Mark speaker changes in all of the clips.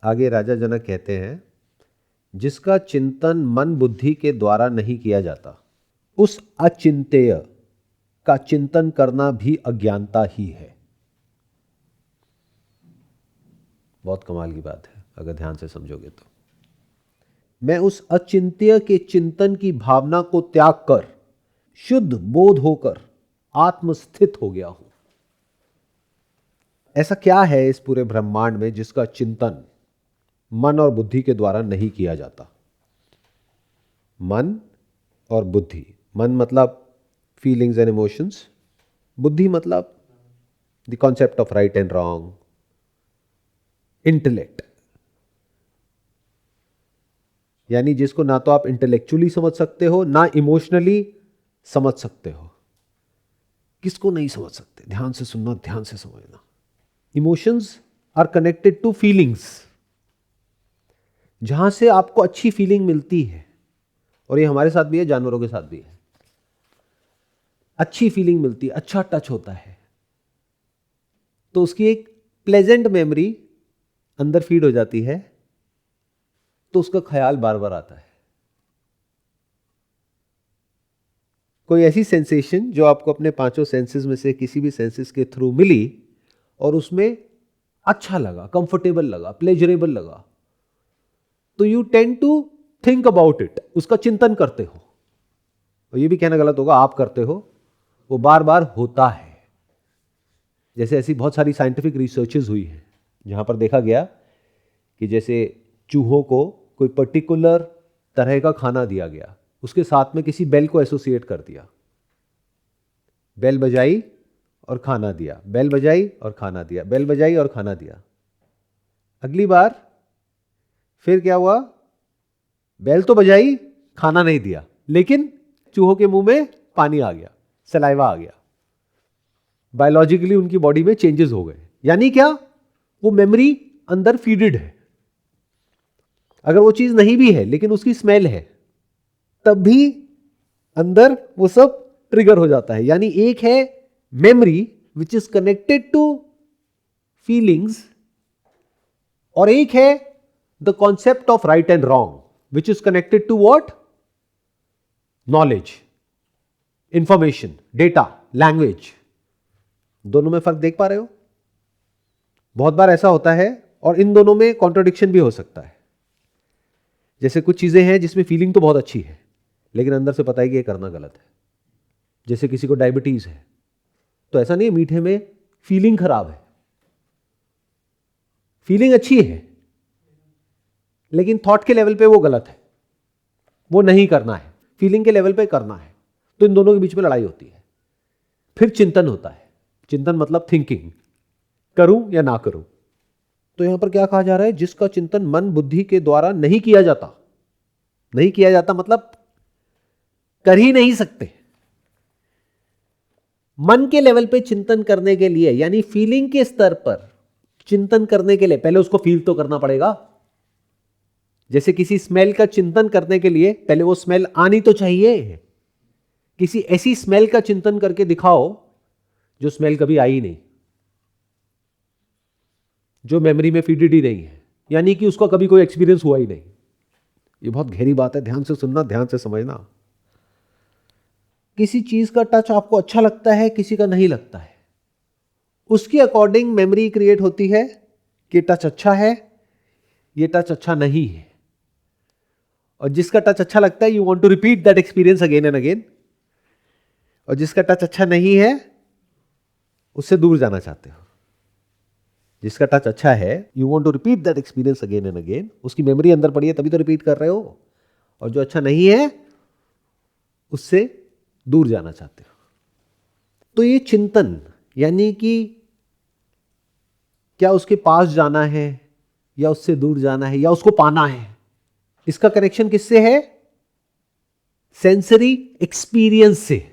Speaker 1: आगे राजा जनक कहते हैं, जिसका चिंतन मन बुद्धि के द्वारा नहीं किया जाता, उस अचिंत्य का चिंतन करना भी अज्ञानता ही है। बहुत कमाल की बात है अगर ध्यान से समझोगे तो। मैं उस अचिंत्य के चिंतन की भावना को त्याग कर शुद्ध बोध होकर आत्मस्थित हो गया हूं। ऐसा क्या है इस पूरे ब्रह्मांड में जिसका चिंतन मन और बुद्धि के द्वारा नहीं किया जाता? मन और बुद्धि, मन मतलब फीलिंग्स एंड इमोशंस, बुद्धि मतलब the concept of right and wrong, intellect, यानी जिसको ना तो आप इंटेलेक्चुअली समझ सकते हो ना इमोशनली समझ सकते हो। किसको नहीं समझ सकते? ध्यान से सुनना, ध्यान से समझना। Emotions are connected to feelings, जहां से आपको अच्छी फीलिंग मिलती है, और ये हमारे साथ भी है, जानवरों के साथ भी है। अच्छी फीलिंग मिलती है, अच्छा टच होता है, तो उसकी एक प्लेजेंट मेमोरी अंदर फीड हो जाती है, तो उसका ख्याल बार बार आता है। कोई ऐसी सेंसेशन जो आपको अपने पांचों सेंसेस में से किसी भी सेंसेस के थ्रू मिली और उसमें अच्छा लगा, कंफर्टेबल लगा, प्लेजरेबल लगा, तो you tend to think about it, उसका चिंतन करते हो। और ये भी कहना गलत होगा, आप करते हो, वो बार बार होता है। जैसे ऐसी बहुत सारी साइंटिफिक रिसर्चेज हुई हैं जहां पर देखा गया कि जैसे चूहों को कोई पर्टिकुलर तरह का खाना दिया गया, उसके साथ में किसी बेल को एसोसिएट कर दिया, बेल बजाई और खाना दिया, बेल बजाई और खाना दिया, बेल बजाई और खाना दिया। अगली बार फिर क्या हुआ? बेल तो बजाई, खाना नहीं दिया, लेकिन चूहों के मुंह में पानी आ गया, सलाइवा आ गया। बायोलॉजिकली उनकी बॉडी में चेंजेस हो गए। यानी क्या? वो मेमोरी अंदर फीडेड है। अगर वो चीज नहीं भी है लेकिन उसकी स्मेल है, तब भी अंदर वो सब ट्रिगर हो जाता है। यानी एक है memory which is connected to feelings, और एक है the concept of right and wrong which is connected to what? Knowledge, information, data, language. दोनों में फर्क देख पा रहे हो? बहुत बार ऐसा होता है, और इन दोनों में कॉन्ट्रडिक्शन भी हो सकता है। जैसे कुछ चीजें हैं जिसमें फीलिंग तो बहुत अच्छी है लेकिन अंदर से पता है कि ये करना गलत है। जैसे किसी को डायबिटीज है, तो ऐसा नहीं है मीठे में फीलिंग खराब है, फीलिंग अच्छी है लेकिन थॉट के लेवल पे वो गलत है, वो नहीं करना है, फीलिंग के लेवल पे करना है। तो इन दोनों के बीच में लड़ाई होती है। फिर चिंतन होता है। चिंतन मतलब थिंकिंग, करूं या ना करूं। तो यहां पर क्या कहा जा रहा है? जिसका चिंतन मन बुद्धि के द्वारा नहीं किया जाता। नहीं किया जाता मतलब कर ही नहीं सकते। मन के लेवल पे चिंतन करने के लिए, यानी फीलिंग के स्तर पर चिंतन करने के लिए पहले उसको फील तो करना पड़ेगा। जैसे किसी स्मेल का चिंतन करने के लिए पहले वो स्मेल आनी तो चाहिए। किसी ऐसी स्मेल का चिंतन करके दिखाओ जो स्मेल कभी आई नहीं, जो मेमोरी में फीडेड ही नहीं है, यानी कि उसका कभी कोई एक्सपीरियंस हुआ ही नहीं। ये बहुत गहरी बात है, ध्यान से सुनना, ध्यान से समझना। किसी चीज का टच आपको अच्छा लगता है, किसी का नहीं लगता है, उसके अकॉर्डिंग मेमोरी क्रिएट होती है कि टच अच्छा है, ये टच अच्छा नहीं है। और जिसका टच अच्छा लगता है, you want to repeat that experience again and again. और जिसका टच अच्छा नहीं है, उससे दूर जाना चाहते हो। जिसका टच अच्छा है, you want to repeat that experience again and again. उसकी मेमोरी अंदर पड़ी है तभी तो रिपीट कर रहे हो। और जो अच्छा नहीं है, उससे दूर जाना चाहते हो। तो ये चिंतन, यानी कि क्या उसके पास जाना है या उससे दूर जाना है या उसको पाना है, इसका कनेक्शन किससे है? सेंसरी एक्सपीरियंस से।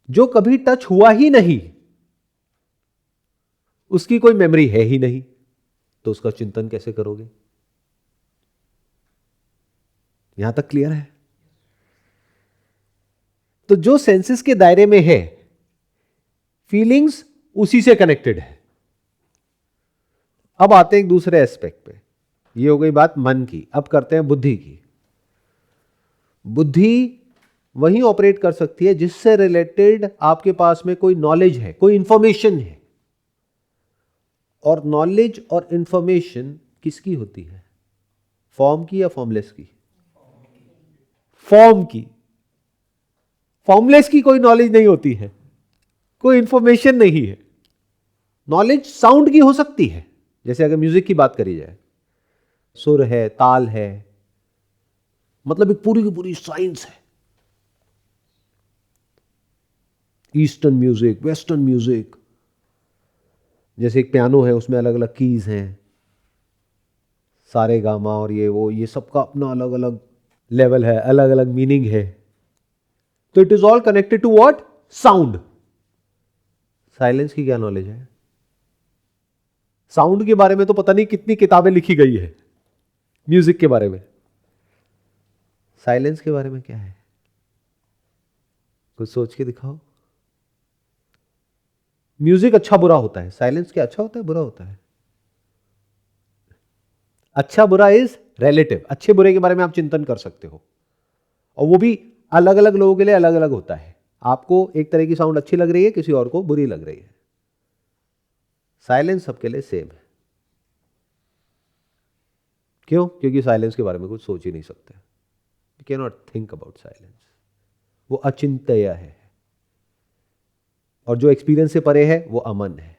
Speaker 1: जो कभी टच हुआ ही नहीं, उसकी कोई मेमोरी है ही नहीं, तो उसका चिंतन कैसे करोगे? यहां तक क्लियर है? तो जो सेंसेस के दायरे में है, फीलिंग्स उसी से कनेक्टेड है। अब आते हैं एक दूसरे एस्पेक्ट पे। ये हो गई बात मन की, अब करते हैं बुद्धि की। बुद्धि वही ऑपरेट कर सकती है जिससे रिलेटेड आपके पास में कोई नॉलेज है, कोई इंफॉर्मेशन है। और नॉलेज और इंफॉर्मेशन किसकी होती है? फॉर्म की या फॉर्मलेस की? फॉर्म की। फॉर्मलेस की कोई नॉलेज नहीं होती है, कोई इंफॉर्मेशन नहीं है। नॉलेज साउंड की हो सकती है, जैसे अगर म्यूजिक की बात करी जाए, सुर है, ताल है, मतलब एक पूरी की पूरी साइंस है। ईस्टर्न म्यूजिक, वेस्टर्न म्यूजिक, जैसे एक पियानो है उसमें अलग अलग कीज हैं, सारे गामा और ये वो, ये सबका अपना अलग अलग लेवल है, अलग अलग मीनिंग है। तो it is all connected to what? Sound. Silence की क्या नॉलेज है? साउंड के बारे में तो पता नहीं कितनी किताबें लिखी गई है, म्यूजिक के बारे में। साइलेंस के बारे में क्या है? कुछ सोच के दिखाओ। म्यूजिक अच्छा बुरा होता है, साइलेंस क्या अच्छा होता है बुरा होता है? अच्छा बुरा इज रिलेटिव। अच्छे बुरे के बारे में आप चिंतन कर सकते हो, और वो भी अलग अलग लोगों के लिए अलग अलग होता है। आपको एक तरह की साउंड अच्छी लग रही है, किसी और को बुरी लग रही है। साइलेंस सबके लिए सेम है। क्यों? क्योंकि साइलेंस के बारे में कुछ सोच ही नहीं सकते। You can not think about silence. वो अचिंत्य है, और जो एक्सपीरियंस से परे है वो अमन है,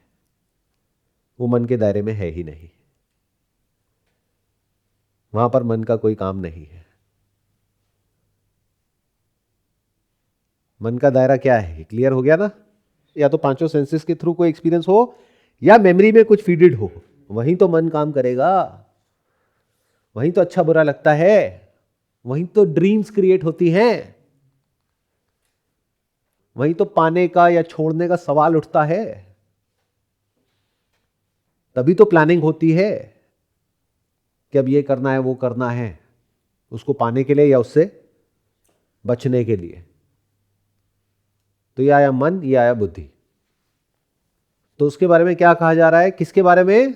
Speaker 1: वो मन के दायरे में है ही नहीं। वहां पर मन का कोई काम नहीं है। मन का दायरा क्या है? क्लियर हो गया ना? या तो पांचों सेंसेस के थ्रू कोई एक्सपीरियंस हो, या मेमोरी में कुछ फीडेड हो, वहीं तो मन काम करेगा। वहीं तो अच्छा बुरा लगता है, वहीं तो ड्रीम्स क्रिएट होती हैं, वहीं तो पाने का या छोड़ने का सवाल उठता है। तभी तो प्लानिंग होती है कि अब ये करना है, वो करना है, उसको पाने के लिए या उससे बचने के लिए। तो ये आया मन, ये आया बुद्धि। तो उसके बारे में क्या कहा जा रहा है? किसके बारे में?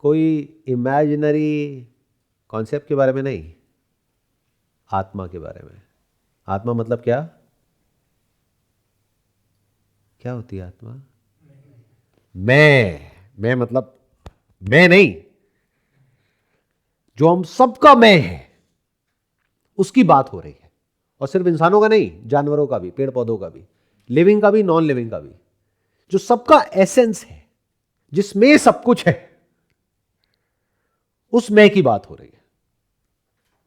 Speaker 1: कोई इमेजिनरी कॉन्सेप्ट के बारे में नहीं, आत्मा के बारे में। आत्मा मतलब क्या? क्या होती है आत्मा? मैं मतलब मैं नहीं, जो हम सबका मैं है, उसकी बात हो रही है। और सिर्फ इंसानों का नहीं, जानवरों का भी, पेड़ पौधों का भी, लिविंग का भी, नॉन लिविंग का भी, जो सबका एसेंस है, जिसमें सब कुछ है, उस मैं की बात हो रही है,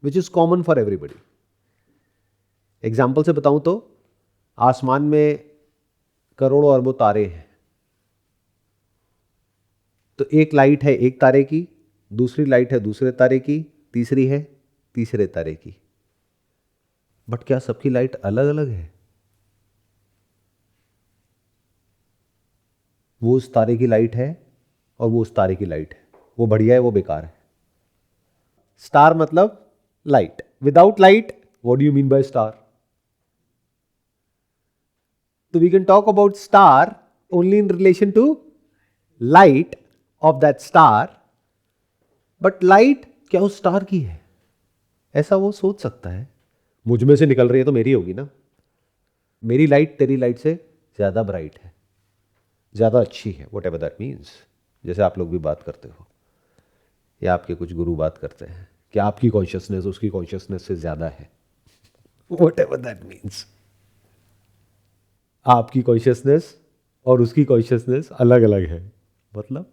Speaker 1: which is common for everybody. Example से बताऊं तो, आसमान में करोड़ों अरबों तारे हैं। तो एक लाइट है एक तारे की, दूसरी लाइट है दूसरे तारे की, तीसरी है तीसरे तारे की। बट क्या सबकी लाइट अलग अलग है? वो उस तारे की लाइट है और वो उस तारे की लाइट है। वो बढ़िया है, वो बेकार है। स्टार मतलब light. Without light, what do you mean by star? तो we can talk about star only in relation to light of that star. But light क्या उस स्टार की है, ऐसा वो सोच सकता है? मुझ में से निकल रही है तो मेरी होगी ना। मेरी लाइट तेरी लाइट से ज्यादा ब्राइट है, ज्यादा अच्छी है, वट एवर दैट मीन्स। जैसे आप लोग भी बात करते हो, या आपके कुछ गुरु बात करते हैं कि आपकी कॉन्शियसनेस उसकी कॉन्शियसनेस से ज्यादा है, वट एवर दैट मीन्स। आपकी कॉन्शियसनेस और उसकी कॉन्शियसनेस अलग अलग है। मतलब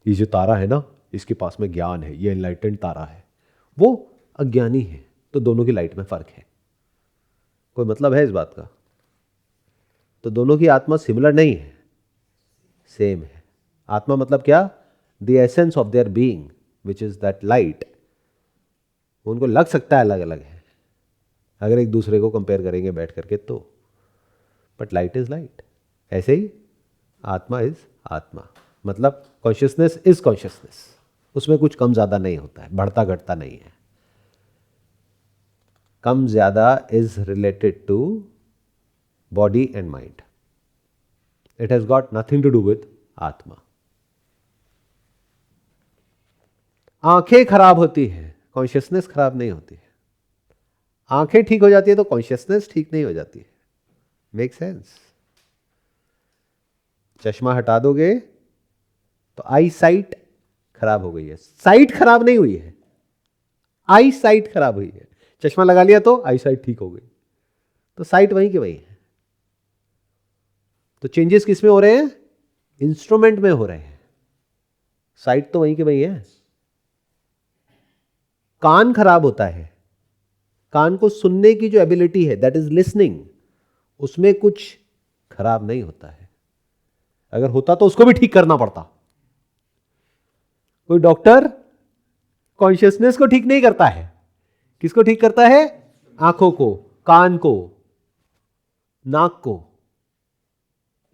Speaker 1: ये जो तारा है ना, इसके पास में ज्ञान है, ये एनलाइटेंड तारा है, वो अज्ञानी है, तो दोनों की लाइट में फर्क है। कोई मतलब है इस बात का? तो दोनों की आत्मा सिमिलर नहीं है, सेम है। आत्मा मतलब क्या? The essence of their being, which is that light. उनको लग सकता है अलग अलग है अगर एक दूसरे को कंपेयर करेंगे बैठ करके तो, बट लाइट इज लाइट। ऐसे ही आत्मा इज आत्मा, मतलब कॉन्शियसनेस इज कॉन्शियसनेस। उसमें कुछ कम ज्यादा नहीं होता है, बढ़ता घटता नहीं है। कम ज्यादा is related to body and mind. It has got nothing to do with आत्मा। आंखें खराब होती है, कॉन्शियसनेस खराब नहीं होती है। आंखें ठीक हो जाती है तो कॉन्शियसनेस ठीक नहीं हो जाती है। Make sense? चश्मा हटा दोगे तो आई साइट खराब हो गई है, साइट खराब नहीं हुई है, आई साइट खराब हुई है। चश्मा लगा लिया तो आई साइट ठीक हो गई, तो साइट वहीं की वहीं है। तो चेंजेस किस में हो रहे हैं? इंस्ट्रूमेंट में हो रहे हैं, साइट तो वहीं की वहीं है। कान खराब होता है, कान को सुनने की जो एबिलिटी है, दैट इज लिसनिंग, उसमें कुछ खराब नहीं होता है। अगर होता तो उसको भी ठीक करना पड़ता। कोई डॉक्टर कॉन्शियसनेस को ठीक नहीं करता है, किसको ठीक करता है? आंखों को, कान को, नाक को,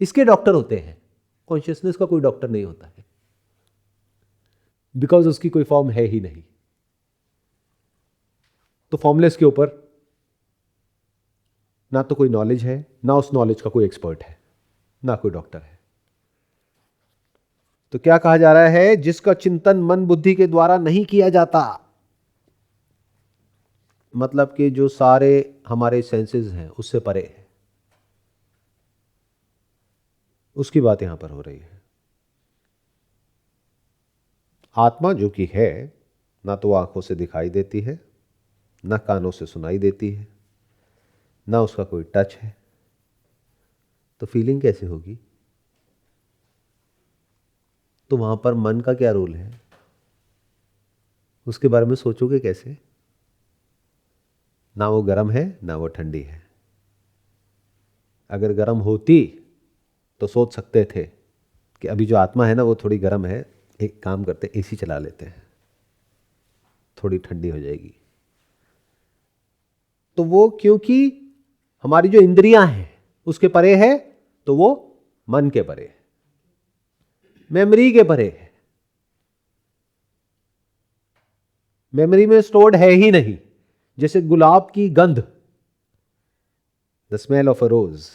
Speaker 1: इसके डॉक्टर होते हैं। कॉन्शियसनेस का कोई डॉक्टर नहीं होता है, बिकॉज उसकी कोई फॉर्म है ही नहीं। तो फॉर्मलेस के ऊपर ना तो कोई नॉलेज है, ना उस नॉलेज का कोई एक्सपर्ट है, ना कोई डॉक्टर है। तो क्या कहा जा रहा है? जिसका चिंतन मन बुद्धि के द्वारा नहीं किया जाता, मतलब कि जो सारे हमारे सेंसेस हैं उससे परे है, उसकी बात यहां पर हो रही है। आत्मा जो कि है, ना तो आंखों से दिखाई देती है, ना कानों से सुनाई देती है, ना उसका कोई टच है, तो फीलिंग कैसे होगी? तो वहां पर मन का क्या रोल है? उसके बारे में सोचोगे कैसे? ना वो गर्म है ना वो ठंडी है। अगर गर्म होती तो सोच सकते थे कि अभी जो आत्मा है ना वो थोड़ी गर्म है, एक काम करते एसी चला लेते हैं, थोड़ी ठंडी हो जाएगी। तो वो क्योंकि हमारी जो इंद्रियां हैं उसके परे है, तो वो मन के परे है, मेमोरी के परे है, मेमोरी में स्टोर्ड है ही नहीं। जैसे गुलाब की गंध, the smell of a rose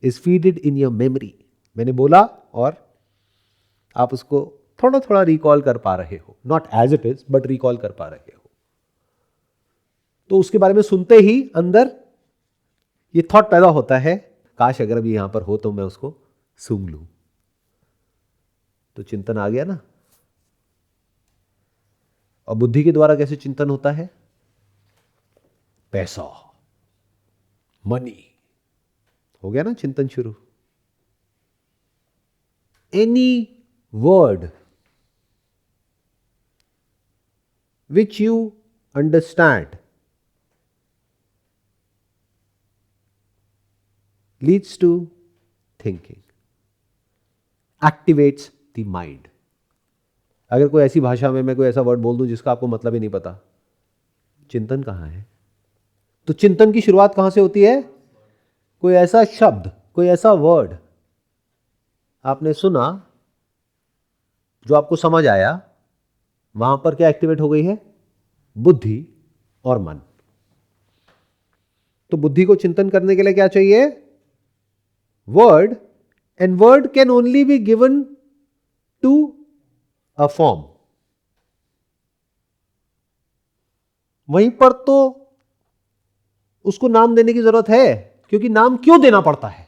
Speaker 1: is feeded in your memory. मैंने बोला और आप उसको थोड़ा थोड़ा रिकॉल कर पा रहे हो, not as it is but recall कर पा रहे हो। तो उसके बारे में सुनते ही अंदर ये थॉट पैदा होता है, काश अगर अभी यहां पर हो तो मैं उसको सूंघ लूं। तो चिंतन आ गया ना। और बुद्धि के द्वारा कैसे चिंतन होता है? पैसा, मनी, हो गया ना चिंतन शुरू। Any word which you understand leads to thinking, activates the mind। अगर कोई ऐसी भाषा में मैं कोई ऐसा वर्ड बोल दूं जिसका आपको मतलब ही नहीं पता, चिंतन कहां है? तो चिंतन की शुरुआत कहां से होती है? कोई ऐसा शब्द, कोई ऐसा वर्ड आपने सुना जो आपको समझ आया, वहां पर क्या एक्टिवेट हो गई है? बुद्धि और मन। तो बुद्धि को चिंतन करने के लिए क्या चाहिए? Word, and word can only be given to a form. वहीं पर तो उसको नाम देने की जरूरत है, क्योंकि नाम क्यों देना पड़ता है?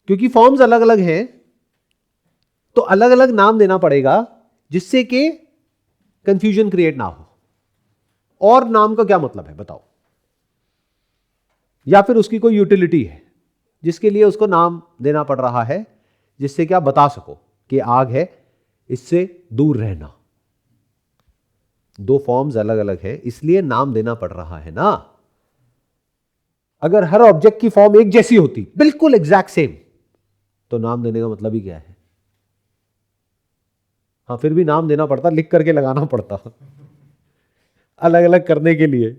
Speaker 1: क्योंकि फॉर्म्स अलग अलग हैं, तो अलग अलग नाम देना पड़ेगा जिससे कि कंफ्यूजन क्रिएट ना हो। और नाम का क्या मतलब है बताओ? या फिर उसकी कोई यूटिलिटी है जिसके लिए उसको नाम देना पड़ रहा है, जिससे क्या बता सको कि आग है, इससे दूर रहना। दो फॉर्म्स अलग अलग है, इसलिए नाम देना पड़ रहा है ना। अगर हर ऑब्जेक्ट की फॉर्म एक जैसी होती, बिल्कुल एग्जैक्ट सेम, तो नाम देने का मतलब ही क्या है? हाँ, फिर भी नाम देना पड़ता, लिख करके लगाना पड़ता अलग अलग करने के लिए।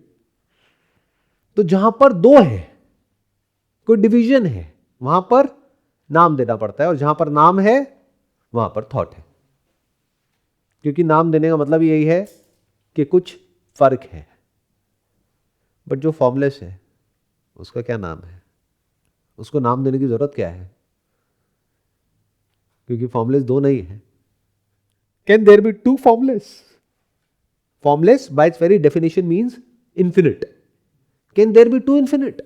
Speaker 1: तो जहां पर दो है, कोई डिवीजन है, वहां पर नाम देना पड़ता है, और जहां पर नाम है वहां पर थॉट है। क्योंकि नाम देने का मतलब यही है कि कुछ फर्क है। बट जो फॉर्मलेस है उसका क्या नाम है? उसको नाम देने की जरूरत क्या है? क्योंकि फॉर्मलेस दो नहीं है. Can there be two formless? Formless by its very definition means infinite. Can there be two infinite?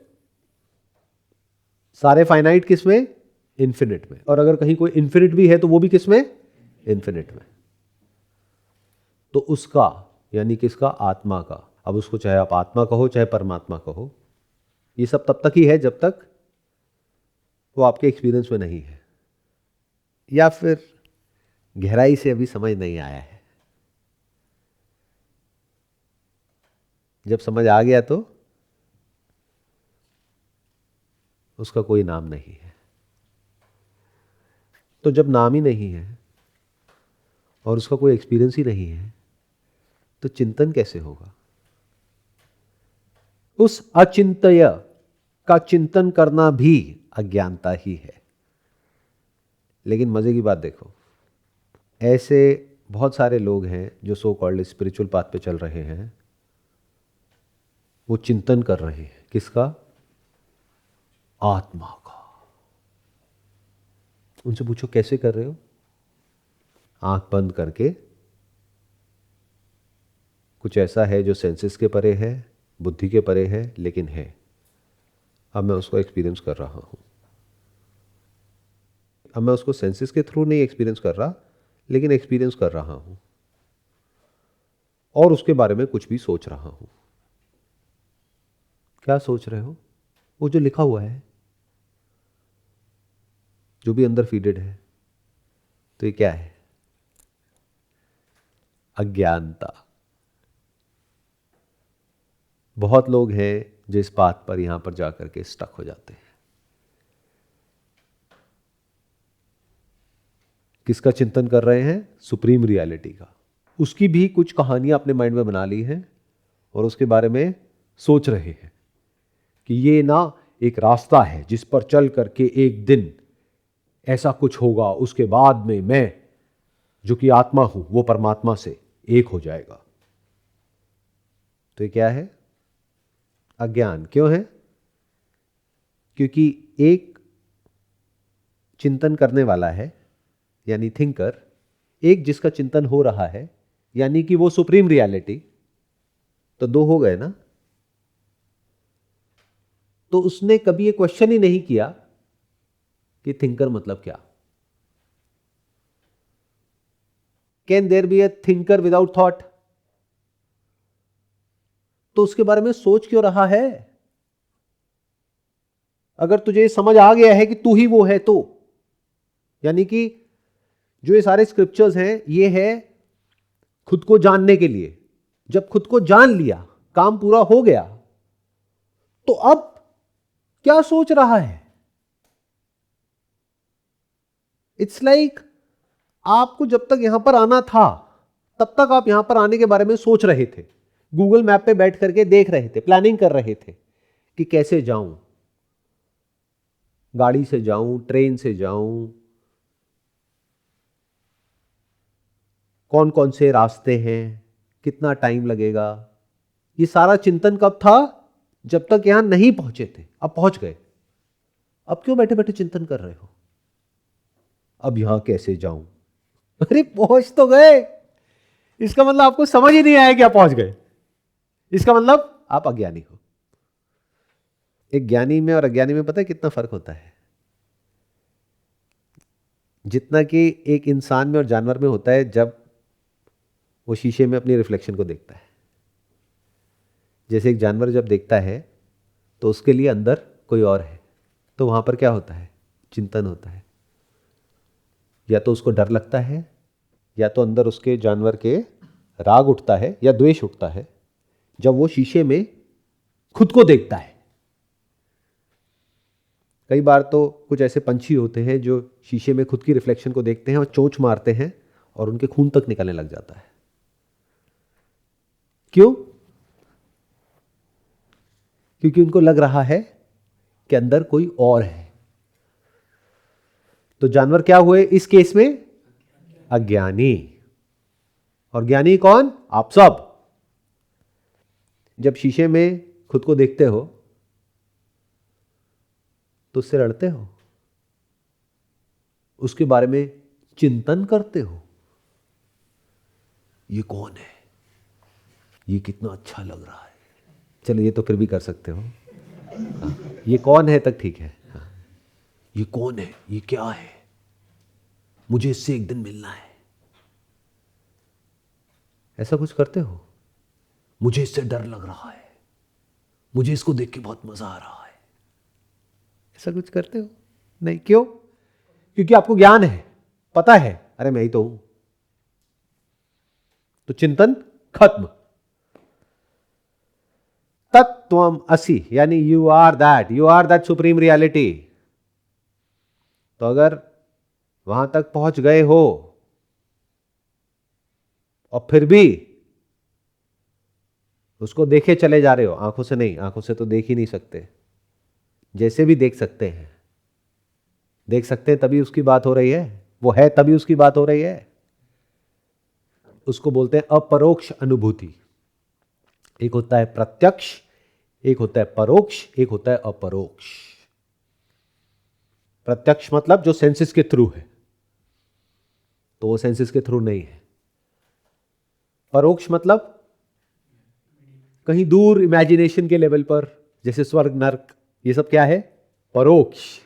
Speaker 1: सारे फाइनाइट किस में? इंफिनिट में. और अगर कहीं कोई इंफिनिट भी है तो वो भी किस में? इंफिनिट में. तो उसका यानी किसका? आत्मा का. अब उसको चाहे आप आत्मा कहो चाहे परमात्मा कहो, ये सब तब तक ही है जब तक वो आपके एक्सपीरियंस में नहीं है, या फिर गहराई से अभी समझ नहीं आया है. जब समझ आ गया तो उसका कोई नाम नहीं है. तो जब नाम ही नहीं है और उसका कोई एक्सपीरियंस ही नहीं है तो चिंतन कैसे होगा? उस अचिंत्य का चिंतन करना भी अज्ञानता ही है. लेकिन मजे की बात देखो, ऐसे बहुत सारे लोग हैं जो सो कॉल्ड स्पिरिचुअल पाथ पे चल रहे हैं, वो चिंतन कर रहे हैं. किसका? आत्मा का. उनसे पूछो कैसे कर रहे हो? आंख बंद करके. कुछ ऐसा है जो सेंसेस के परे है, बुद्धि के परे है, लेकिन है. अब मैं उसको एक्सपीरियंस कर रहा हूं. अब मैं उसको सेंसेस के थ्रू नहीं एक्सपीरियंस कर रहा, लेकिन एक्सपीरियंस कर रहा हूं और उसके बारे में कुछ भी सोच रहा हूं. क्या सोच रहे हो? वो जो लिखा हुआ है, जो भी अंदर फीडेड है. तो ये क्या है? अज्ञानता. बहुत लोग हैं जो इस बात पर यहां पर जाकर के स्टक हो जाते हैं. किसका चिंतन कर रहे हैं? सुप्रीम रियलिटी का. उसकी भी कुछ कहानियां अपने माइंड में बना ली हैं और उसके बारे में सोच रहे हैं कि ये ना एक रास्ता है जिस पर चल करके एक दिन ऐसा कुछ होगा, उसके बाद में मैं जो कि आत्मा हूं वो परमात्मा से एक हो जाएगा. तो ये क्या है? अज्ञान. क्यों है? क्योंकि एक चिंतन करने वाला है यानी थिंकर, एक जिसका चिंतन हो रहा है यानी कि वो सुप्रीम रियलिटी. तो दो हो गए ना. तो उसने कभी ये क्वेश्चन ही नहीं किया कि थिंकर मतलब क्या. Can there be a thinker without thought? तो उसके बारे में सोच क्यों रहा है? अगर तुझे समझ आ गया है कि तू ही वो है, तो यानी कि जो ये सारे स्क्रिप्चर्स हैं ये है खुद को जानने के लिए. जब खुद को जान लिया, काम पूरा हो गया, तो अब क्या सोच रहा है? इट्स लाइक आपको जब तक यहां पर आना था तब तक आप यहां पर आने के बारे में सोच रहे थे, गूगल मैप पे बैठ करके देख रहे थे, प्लानिंग कर रहे थे कि कैसे जाऊं, गाड़ी से जाऊं, ट्रेन से जाऊं, कौन कौन से रास्ते हैं, कितना टाइम लगेगा. ये सारा चिंतन कब था? जब तक यहां नहीं पहुंचे थे. अब पहुंच गए. अब क्यों बैठे बैठे चिंतन कर रहे हो? अब यहां कैसे जाऊं? अरे पहुंच तो गए. इसका मतलब आपको समझ ही नहीं आया कि आप पहुंच गए. इसका मतलब आप अज्ञानी हो. एक ज्ञानी में और अज्ञानी में पता है कितना फर्क होता है? जितना कि एक इंसान में और जानवर में होता है जब वो शीशे में अपनी रिफ्लेक्शन को देखता है. जैसे एक जानवर जब देखता है तो उसके लिए अंदर कोई और है, तो वहां पर क्या होता है? चिंतन होता है. या तो उसको डर लगता है, या तो अंदर उसके जानवर के राग उठता है या द्वेष उठता है जब वो शीशे में खुद को देखता है. कई बार तो कुछ ऐसे पंछी होते हैं जो शीशे में खुद की रिफ्लेक्शन को देखते हैं और चोंच मारते हैं और उनके खून तक निकलने लग जाता है. क्यों? क्योंकि उनको लग रहा है कि अंदर कोई और है. तो जानवर क्या हुए इस केस में? अज्ञानी. और ज्ञानी कौन? आप सब. जब शीशे में खुद को देखते हो तो उससे लड़ते हो, उसके बारे में चिंतन करते हो, ये कौन है, ये कितना अच्छा लग रहा है, चलो ये तो फिर भी कर सकते हो, हाँ, ये कौन है तक ठीक है, हाँ, ये कौन है, ये क्या है, मुझे इससे एक दिन मिलना है, ऐसा कुछ करते हो? मुझे इससे डर लग रहा है, मुझे इसको देख के बहुत मजा आ रहा है, ऐसा कुछ करते हो? नहीं। क्यों? क्योंकि आपको ज्ञान है, पता है, अरे मैं ही तो हूं, तो चिंतन खत्म। तत्त्वम असि, यानी you are that supreme reality. तो अगर वहां तक पहुंच गए हो और फिर भी उसको देखे चले जा रहे हो, आंखों से नहीं, आंखों से तो देख ही नहीं सकते, जैसे भी देख सकते हैं, देख सकते हैं तभी उसकी बात हो रही है, वो है तभी उसकी बात हो रही है, उसको बोलते हैं अपरोक्ष अनुभूति। एक होता है प्रत्यक्ष, एक होता है परोक्ष, एक होता है अपरोक्ष। प्रत्यक्ष मतलब जो सेंसेस के थ्रू है, तो वो सेंसेस के थ्रू नहीं है। परोक्ष मतलब कहीं दूर इमेजिनेशन के लेवल पर, जैसे स्वर्ग नर्क, ये सब क्या है? परोक्ष।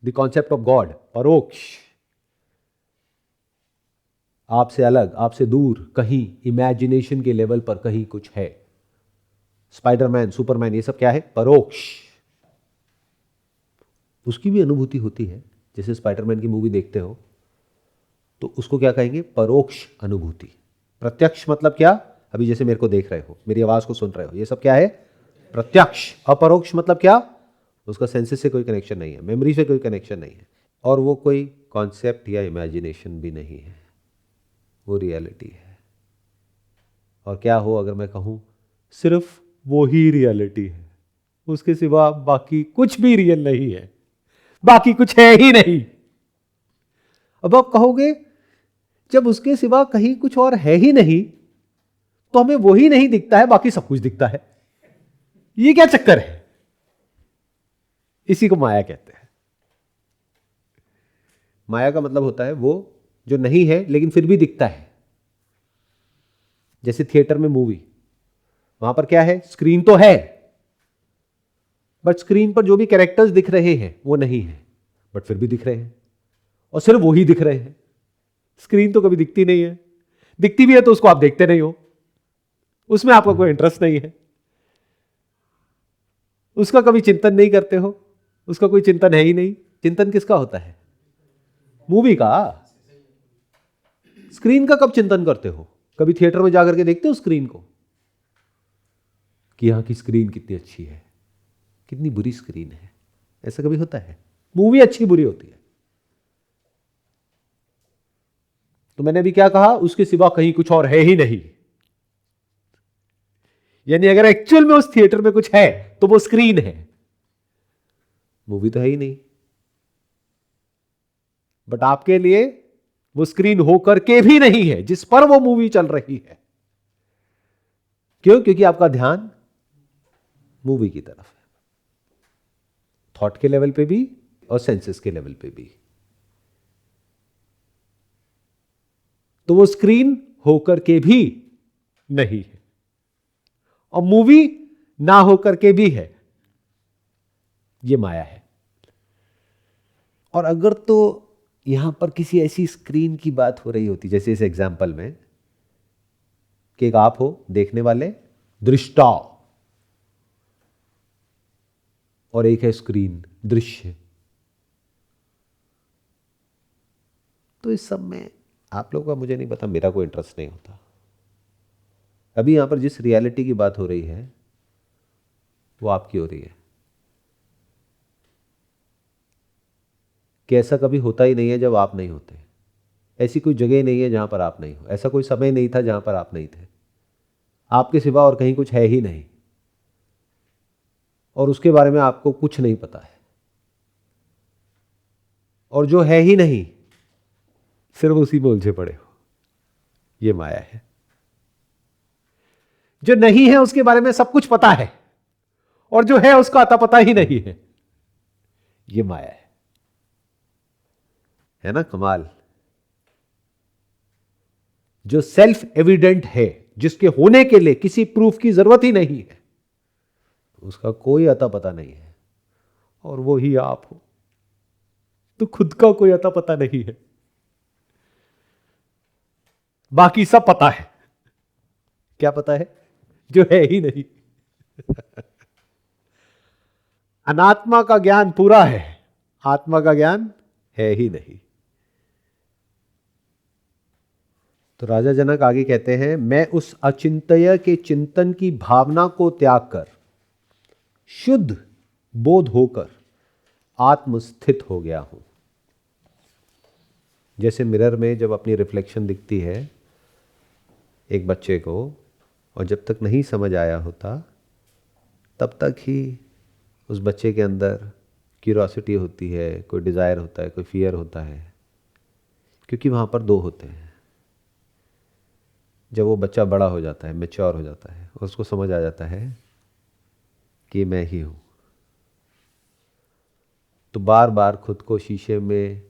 Speaker 1: द कॉन्सेप्ट ऑफ गॉड, परोक्ष, आपसे अलग, आपसे दूर, कहीं इमेजिनेशन के लेवल पर कहीं कुछ है। स्पाइडरमैन, सुपरमैन, ये सब क्या है? परोक्ष। उसकी भी अनुभूति होती है, जैसे स्पाइडरमैन की मूवी देखते हो तो उसको क्या कहेंगे? परोक्ष अनुभूति। प्रत्यक्ष मतलब क्या? अभी जैसे मेरे को देख रहे हो, मेरी आवाज को सुन रहे हो, ये सब क्या है? प्रत्यक्ष। अपरोक्ष मतलब क्या? उसका सेंसेस से कोई कनेक्शन नहीं है, मेमोरी से कोई कनेक्शन नहीं है, और वो कोई कॉन्सेप्ट या इमेजिनेशन भी नहीं है, वो रियलिटी है। और क्या हो अगर मैं कहूं सिर्फ वो ही रियलिटी है, उसके सिवा बाकी कुछ भी रियल नहीं है, बाकी कुछ है ही नहीं। अब आप कहोगे जब उसके सिवा कहीं कुछ और है ही नहीं तो हमें वो ही नहीं दिखता है, बाकी सब कुछ दिखता है, ये क्या चक्कर है? इसी को माया कहते हैं। माया का मतलब होता है वो जो नहीं है लेकिन फिर भी दिखता है। जैसे थिएटर में मूवी, वहां पर क्या है? स्क्रीन तो है, बट स्क्रीन पर जो भी कैरेक्टर्स दिख रहे हैं वो नहीं है, बट फिर भी दिख रहे हैं, और सिर्फ वो ही दिख रहे हैं। स्क्रीन तो कभी दिखती नहीं है, दिखती भी है तो उसको आप देखते नहीं हो, उसमें आपका कोई इंटरेस्ट नहीं है, उसका कभी चिंतन नहीं करते हो, उसका कोई चिंतन है ही नहीं। चिंतन किसका होता है? मूवी का। स्क्रीन का कब चिंतन करते हो? कभी थिएटर में जाकर के देखते हो स्क्रीन को कि यहां की स्क्रीन कितनी अच्छी है, कितनी बुरी स्क्रीन है? ऐसा कभी होता है? मूवी अच्छी बुरी होती है। तो मैंने अभी क्या कहा? उसके सिवा कहीं कुछ और है ही नहीं। यानी अगर एक्चुअल में उस थिएटर में कुछ है तो वो स्क्रीन है, मूवी तो है ही नहीं। बट आपके लिए वो स्क्रीन होकर के भी नहीं है जिस पर वो मूवी चल रही है। क्यों? क्योंकि आपका ध्यान मूवी की तरफ है, थॉट के लेवल पे भी और सेंसेस के लेवल पे भी। तो वो स्क्रीन होकर के भी नहीं है और मूवी ना होकर के भी है, ये माया है। और अगर तो यहां पर किसी ऐसी स्क्रीन की बात हो रही होती, जैसे इस एग्जाम्पल में कि एक आप हो देखने वाले, दृष्टा, और एक है स्क्रीन, दृश्य, तो इस सब में आप लोगों का मुझे नहीं पता, मेरा कोई इंटरेस्ट नहीं होता। अभी यहां पर जिस रियलिटी की बात हो रही है वो आपकी हो रही है कि ऐसा कभी होता ही नहीं है जब आप नहीं होते। ऐसी कोई जगह नहीं है जहां पर आप नहीं हो, ऐसा कोई समय नहीं था जहां पर आप नहीं थे। आपके सिवा और कहीं कुछ है ही नहीं, और उसके बारे में आपको कुछ नहीं पता है। और जो है ही नहीं सिर्फ उसी में उलझे पड़े हो, ये माया है। जो नहीं है उसके बारे में सब कुछ पता है, और जो है उसका अता पता ही नहीं है, ये माया है ना? कमाल। जो सेल्फ एविडेंट है, जिसके होने के लिए किसी प्रूफ की जरूरत ही नहीं है, उसका कोई अता पता नहीं है, और वो ही आप हो। तो खुद का कोई अता पता नहीं है, बाकी सब पता है। क्या पता है? जो है ही नहीं। अनात्मा का ज्ञान पूरा है, आत्मा का ज्ञान है ही नहीं। तो राजा जनक आगे कहते हैं, मैं उस अचिंत्य के चिंतन की भावना को त्याग कर शुद्ध बोध होकर आत्मस्थित हो गया हूं। जैसे मिरर में जब अपनी रिफ्लेक्शन दिखती है एक बच्चे को, और जब तक नहीं समझ आया होता तब तक ही उस बच्चे के अंदर क्यूरियोसिटी होती है, कोई डिज़ायर होता है, कोई फियर होता है, क्योंकि वहाँ पर दो होते हैं। जब वो बच्चा बड़ा हो जाता है, मैच्योर हो जाता है, और उसको समझ आ जाता है कि मैं ही हूँ, तो बार बार खुद को शीशे में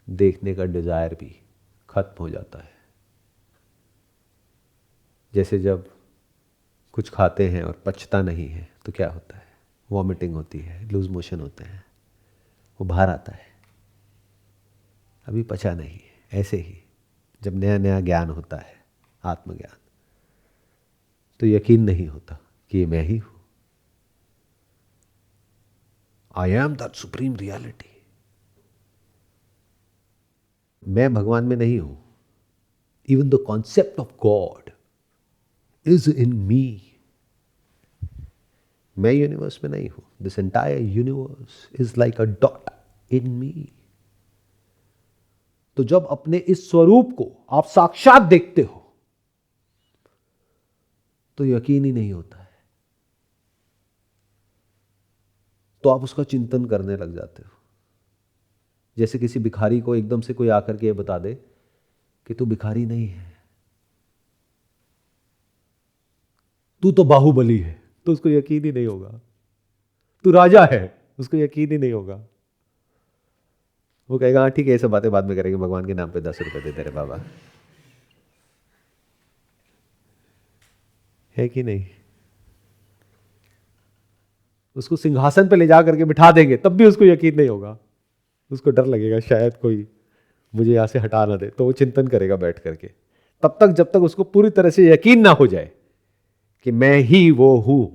Speaker 1: देखने का डिज़ायर भी खत्म हो जाता है। जैसे जब कुछ खाते हैं और पचता नहीं है तो क्या होता है? वॉमिटिंग होती है, लूज मोशन होते हैं, वो बाहर आता है, अभी पचा नहीं है। ऐसे ही जब नया नया ज्ञान होता है, आत्मज्ञान, तो यकीन नहीं होता कि ये मैं ही हूं। I am that supreme reality. मैं भगवान में नहीं हूं। Even the concept of God is in me. मैं यूनिवर्स में नहीं हूं। This entire universe is like a dot in me. तो जब अपने इस स्वरूप को आप साक्षात देखते हो तो यकीन ही नहीं होता है, तो आप उसका चिंतन करने लग जाते हो। जैसे किसी भिखारी को एकदम से कोई आकर के ये बता दे कि तू भिखारी नहीं है, तू तो बाहुबली है, तो उसको यकीन ही नहीं होगा। तू राजा है, उसको यकीन ही नहीं होगा। वो कहेगा हाँ ठीक है, ये सब बातें बाद में करेंगे, भगवान के नाम पे 10 रुपए दे तेरे बाबा। है कि नहीं? उसको सिंहासन पे ले जा करके बिठा देंगे तब भी उसको यकीन नहीं होगा। उसको डर लगेगा शायद कोई मुझे यहां से हटा ना दे, तो वो चिंतन करेगा बैठ करके, तब तक जब तक उसको पूरी तरह से यकीन ना हो जाए कि मैं ही वो हूं।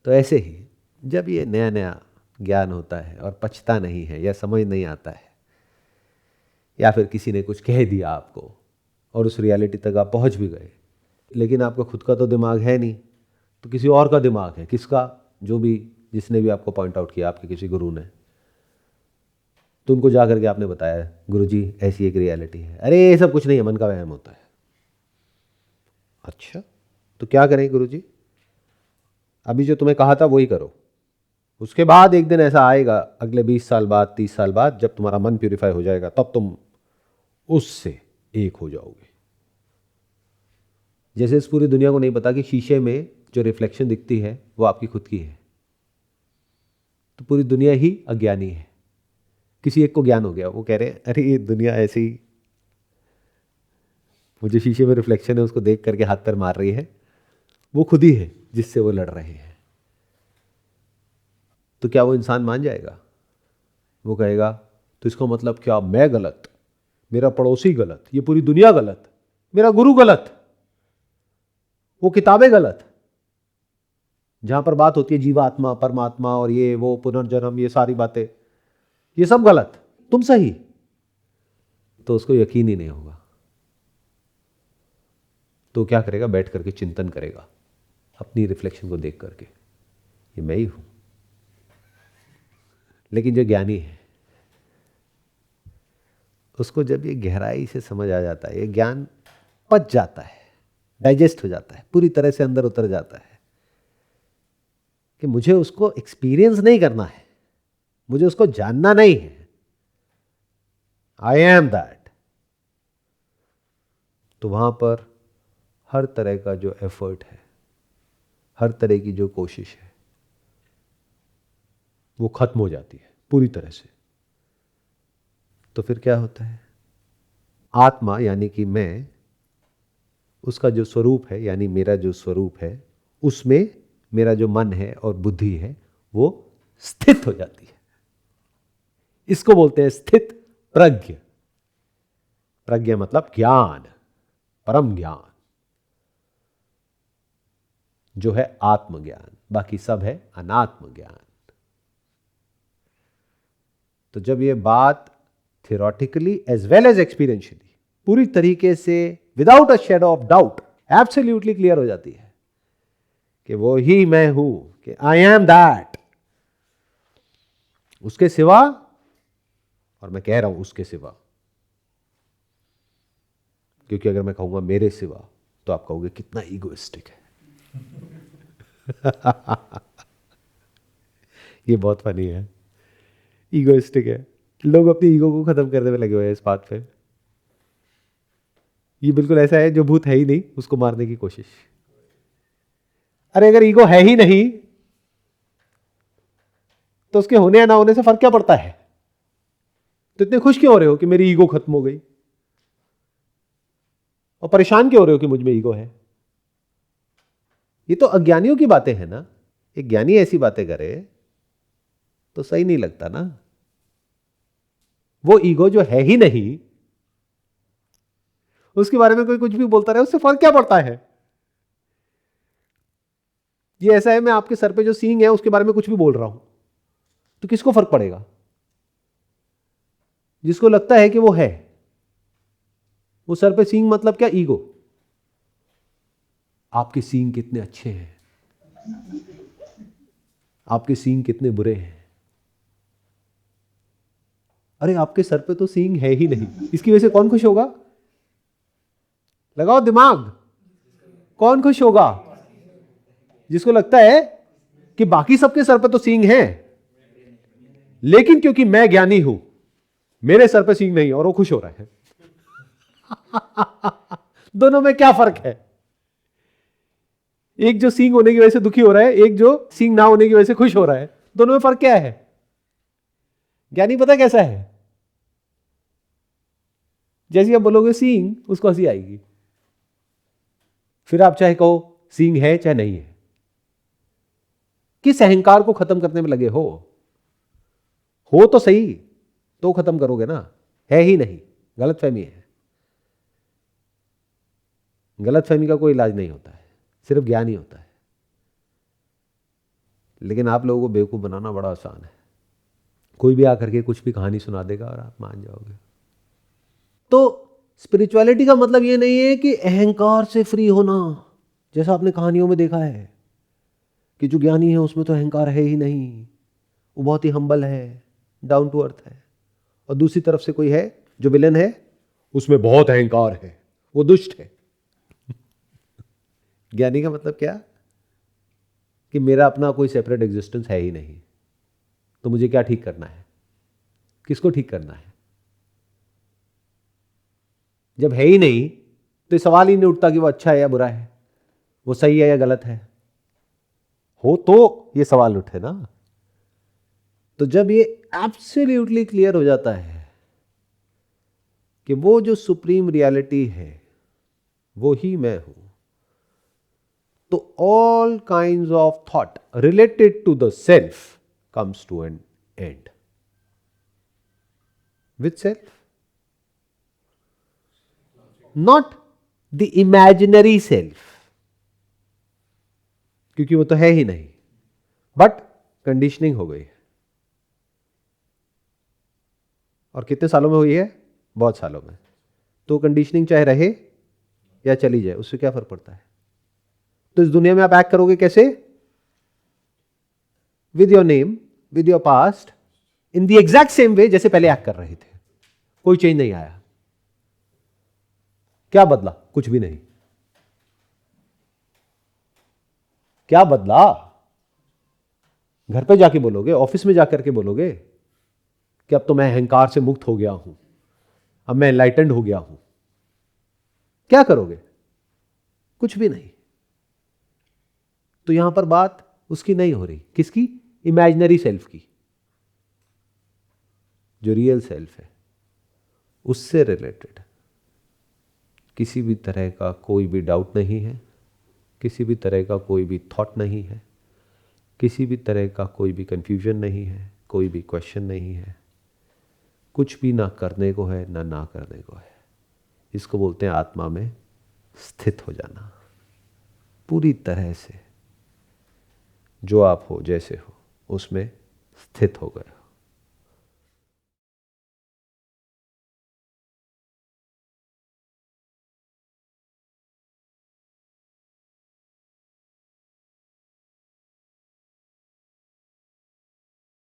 Speaker 1: तो ऐसे ही जब ये नया नया ज्ञान होता है और पछता नहीं है या समझ नहीं आता है, या फिर किसी ने कुछ कह दिया आपको और उस रियलिटी तक आप पहुंच भी गए, लेकिन आपका खुद का तो दिमाग है नहीं, तो किसी और का दिमाग है। किसका? जो भी, जिसने भी आपको पॉइंट आउट किया, आपके किसी गुरु ने, तो उनको जा करके आपने बताया गुरुजी ऐसी एक रियलिटी है। अरे ये सब कुछ नहीं है, मन का वहम होता है। अच्छा, तो क्या करें गुरुजी? अभी जो तुम्हें कहा था वही करो। उसके बाद एक दिन ऐसा आएगा, अगले 20 साल बाद, 30 साल बाद, जब तुम्हारा मन प्यूरिफाई हो जाएगा, तब तुम उससे एक हो जाओगे। जैसे इस पूरी दुनिया को नहीं पता कि शीशे में जो रिफ्लेक्शन दिखती है वो आपकी खुद की है, तो पूरी दुनिया ही अज्ञानी है। किसी एक को ज्ञान हो गया, वो कह रहे हैं अरे ये दुनिया ऐसी ही, वो जो शीशे में रिफ्लेक्शन है उसको देख करके हाथ पैर मार रही है, वो खुद ही है जिससे वो लड़ रहे हैं। तो क्या वो इंसान मान जाएगा? वो कहेगा तो इसका मतलब क्या, मैं गलत, मेरा पड़ोसी गलत, ये पूरी दुनिया गलत, मेरा गुरु गलत, वो किताबें गलत, जहां पर बात होती है जीवात्मा, परमात्मा और ये वो पुनर्जन्म, ये सारी बातें, ये सब गलत, तुम सही। तो उसको यकीन ही नहीं होगा। तो क्या करेगा? बैठ करके चिंतन करेगा अपनी रिफ्लेक्शन को देख करके, ये मैं ही हूं। लेकिन जो ज्ञानी है उसको जब ये गहराई से समझ आ जाता है, ये ज्ञान पच जाता है, डाइजेस्ट हो जाता है, पूरी तरह से अंदर उतर जाता है कि मुझे उसको एक्सपीरियंस नहीं करना है, मुझे उसको जानना नहीं है, आई एम दैट। तो वहां पर हर तरह का जो एफर्ट है, हर तरह की जो कोशिश है, वो खत्म हो जाती है पूरी तरह से। तो फिर क्या होता है? आत्मा यानी कि मैं, उसका जो स्वरूप है यानी मेरा जो स्वरूप है, उसमें मेरा जो मन है और बुद्धि है वो स्थित हो जाती है। इसको बोलते हैं स्थित प्रज्ञ। प्रज्ञा मतलब ज्ञान, परम ज्ञान जो है आत्मज्ञान, बाकी सब है अनात्म ज्ञान। तो जब ये बात theoretically as well as experientially पूरी तरीके से without a shadow of doubt absolutely clear हो जाती है कि वो ही मैं हूं, कि आई एम दैट, उसके सिवा, और मैं कह रहा हूं उसके सिवा, क्योंकि अगर मैं कहूंगा मेरे सिवा तो आप कहोगे कितना ईगोइस्टिक है। ये बहुत फनी है, ईगोइस्टिक है। लोग अपनी ईगो को खत्म करने में लगे हुए हैं इस बात पे। ये बिल्कुल ऐसा है जो भूत है ही नहीं उसको मारने की कोशिश। अरे अगर ईगो है ही नहीं तो उसके होने या ना होने से फर्क क्या पड़ता है? तो इतने खुश क्यों हो रहे हो कि मेरी ईगो खत्म हो गई, और परेशान क्यों हो रहे हो कि मुझ में ईगो है? ये तो अज्ञानियों की बातें हैं ना। एक ज्ञानी ऐसी बातें करे तो सही नहीं लगता ना। वो ईगो जो है ही नहीं उसके बारे में कोई कुछ भी बोलता रहे, उससे फर्क क्या पड़ता है? ये ऐसा है, मैं आपके सर पे जो सींग है उसके बारे में कुछ भी बोल रहा हूं तो किसको फर्क पड़ेगा? जिसको लगता है कि वो है। वो सर पे सींग मतलब क्या? ईगो। आपके सींग कितने अच्छे हैं, आपके सींग कितने बुरे हैं। अरे आपके सर पे तो सींग है ही नहीं, इसकी वजह से कौन खुश होगा? लगाओ दिमाग, कौन खुश होगा? जिसको लगता है कि बाकी सबके सर पे तो सींग है, लेकिन क्योंकि मैं ज्ञानी हूं मेरे सर पे सींग नहीं और वो खुश हो रहा है। दोनों में क्या फर्क है? एक जो सींग होने की वजह से दुखी हो रहा है, एक जो सींग ना होने की वजह से खुश हो रहा है। दोनों में फर्क क्या है? ज्ञानी पता कैसा है? जैसे आप बोलोगे सींग, उसको हंसी आएगी। फिर आप चाहे कहो सींग है चाहे नहीं है। किस अहंकार को खत्म करने में लगे हो तो सही, तो खत्म करोगे ना। है ही नहीं, गलतफहमी है। गलतफहमी का कोई इलाज नहीं होता है, सिर्फ ज्ञान ही होता है। लेकिन आप लोगों को बेवकूफ बनाना बड़ा आसान है। कोई भी आकर के कुछ भी कहानी सुना देगा और आप मान जाओगे। तो स्पिरिचुअलिटी का मतलब यह नहीं है कि अहंकार से फ्री होना, जैसा आपने कहानियों में देखा है कि जो ज्ञानी है उसमें तो अहंकार है ही नहीं, वो बहुत ही हम्बल है, डाउन टू अर्थ है। और दूसरी तरफ से कोई है जो विलन है, उसमें बहुत अहंकार है, वो दुष्ट है। ज्ञानी का मतलब क्या? कि मेरा अपना कोई सेपरेट एग्जिस्टेंस है ही नहीं, तो मुझे क्या ठीक करना है? किसको ठीक करना है? जब है ही नहीं तो सवाल ही नहीं उठता कि वो अच्छा है या बुरा है, वो सही है या गलत है। हो तो ये सवाल उठे ना। तो जब ये एब्सोल्युटली क्लियर हो जाता है कि वो जो सुप्रीम रियलिटी है वो ही मैं हूं, तो all kinds of thought related to the self comes to an end with self, not the imaginary self, क्योंकि वो तो है ही नहीं, बट कंडीशनिंग हो गई। और कितने सालों में हुई है? बहुत सालों में। तो कंडीशनिंग चाहे रहे या चली जाए, उससे क्या फर्क पड़ता है? तो इस दुनिया में आप एक्ट करोगे कैसे? With your name, with your past, in the exact same way जैसे पहले एक्ट कर रहे थे। कोई चेंज नहीं आया। क्या बदला? कुछ भी नहीं। क्या बदला? घर पे जाके बोलोगे, ऑफिस में जाकर के बोलोगे कि अब तो मैं अहंकार से मुक्त हो गया हूं, अब मैं एनलाइटेंड हो गया हूं। क्या करोगे? कुछ भी नहीं। तो यहां पर बात उसकी नहीं हो रही, किसकी? इमेजिनरी सेल्फ की। जो रियल सेल्फ है उससे रिलेटेड। किसी भी तरह का कोई भी डाउट नहीं है, किसी भी तरह का कोई भी थॉट नहीं है, किसी भी तरह का कोई भी कंफ्यूजन नहीं है, कोई भी क्वेश्चन नहीं है, कुछ भी ना करने को है ना करने को है। इसको बोलते हैं आत्मा में स्थित हो जाना, पूरी तरह से जो आप हो जैसे हो उसमें स्थित हो गए।